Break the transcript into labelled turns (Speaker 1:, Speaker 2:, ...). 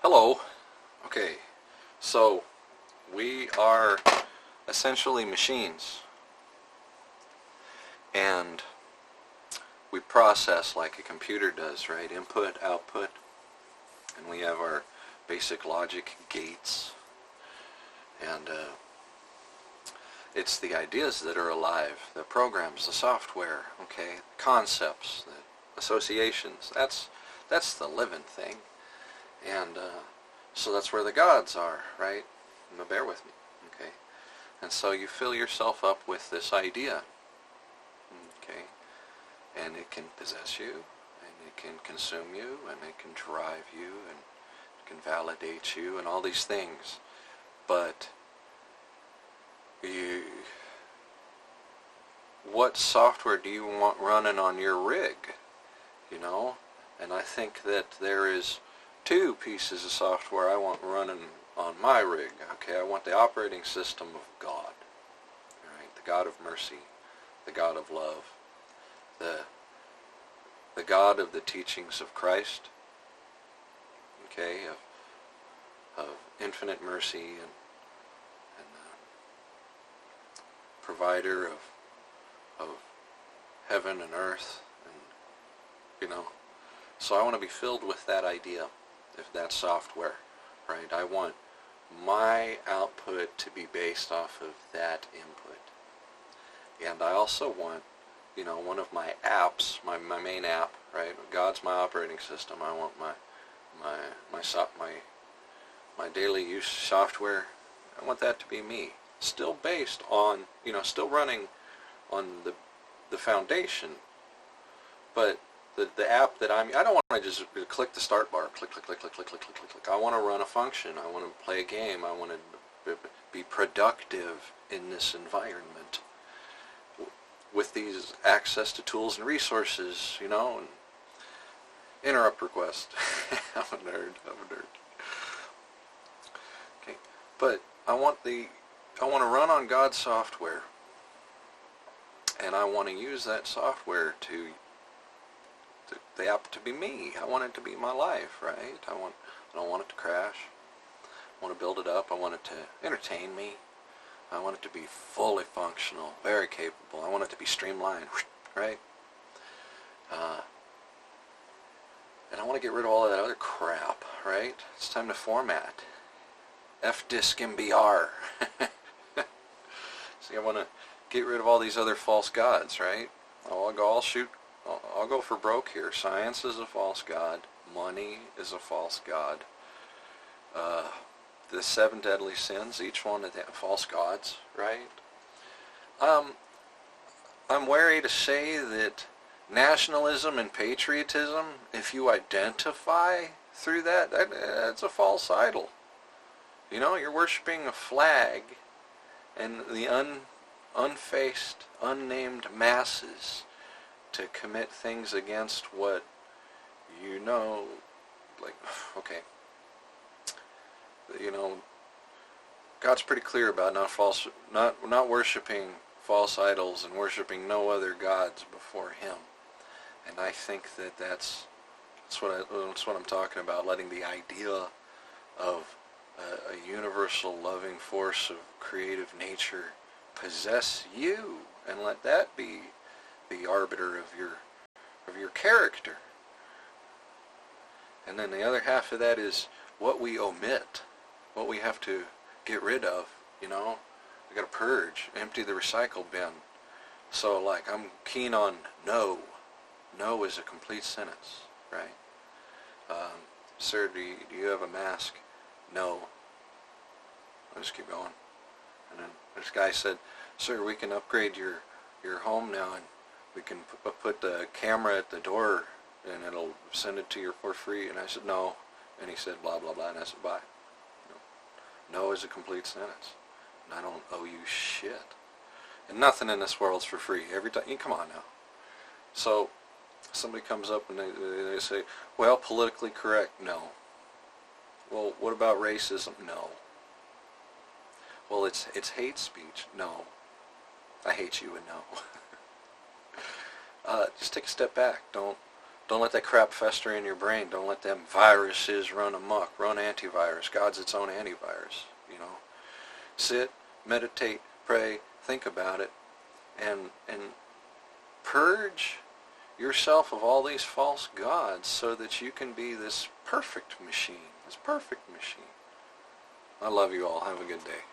Speaker 1: Hello. Okay, so we are essentially machines, and we process like a computer does, right? Input, output, and we have our basic logic gates, and it's the ideas that are alive, the programs, the software, okay, concepts, the associations. That's the living thing, and so that's where the gods are, right? Now bear with me, okay? And so you fill yourself up with this idea, okay? And it can possess you, and it can consume you, and it can drive you, and it can validate you, and all these things. But what software do you want running on your rig? You know? And I think that there is two pieces of software I want running on my rig. Okay, I want the operating system of God. Right? The God of mercy, the God of love, the God of the teachings of Christ. Okay, of infinite mercy and provider of heaven and earth, and so I want to be filled with that idea, if that's software, right? I want my output to be based off of that input, and I also want, one of my apps, my main app, right? God's my operating system. I want my daily use software. I want that to be me, still based on, still running on the foundation, but the app that I don't want to just click the start bar, click, click, click, click, click, click, click, click, click. I want to run a function. I want to play a game. I want to be productive in this environment with these access to tools and resources, and interrupt request. I'm a nerd. Okay, but I want to run on God's software, and I want to use that software to the app to be me. I want it to be my life, right? I don't want it to crash. I want to build it up. I want it to entertain me. I want it to be fully functional, very capable. I want it to be streamlined, right? And I want to get rid of all of that other crap, right? It's time to format. F-disk MBR. See, I want to get rid of all these other false gods, right? I'll go for broke here. Science is a false god. Money is a false god. The 7 deadly sins, each one of them false gods, right? I'm wary to say that nationalism and patriotism, if you identify through that's a false idol. You're worshiping a flag, and the unfaced, unnamed masses to commit things against what like, okay, God's pretty clear about not worshiping false idols and worshiping no other gods before Him, and I think that's what I'm talking about. Letting the idea of a universal loving force of creative nature possess you, and let that be the arbiter of your character. And then the other half of that is what we omit, what we have to get rid of. We got to purge, empty the recycle bin. So, like, I'm keen on no. No is a complete sentence, right? Sir, do you have a mask? No. I'll just keep going. And then this guy said, sir, we can upgrade your home now, and we can put the camera at the door, and it'll send it to you for free. And I said, no. And he said, blah, blah, blah. And I said, bye. No is a complete sentence. And I don't owe you shit. And nothing in this world's for free. Every time, come on now. So somebody comes up and they say, well, politically correct. No. Well, what about racism? No. Well, it's hate speech. No. I hate you, and no. Just take a step back. Don't Don't let that crap fester in your brain. Don't let them viruses run amok. Run antivirus. God's its own antivirus, you know. Sit, meditate, pray, think about it, and purge yourself of all these false gods so that you can be this perfect machine. This perfect machine. I love you all. Have a good day.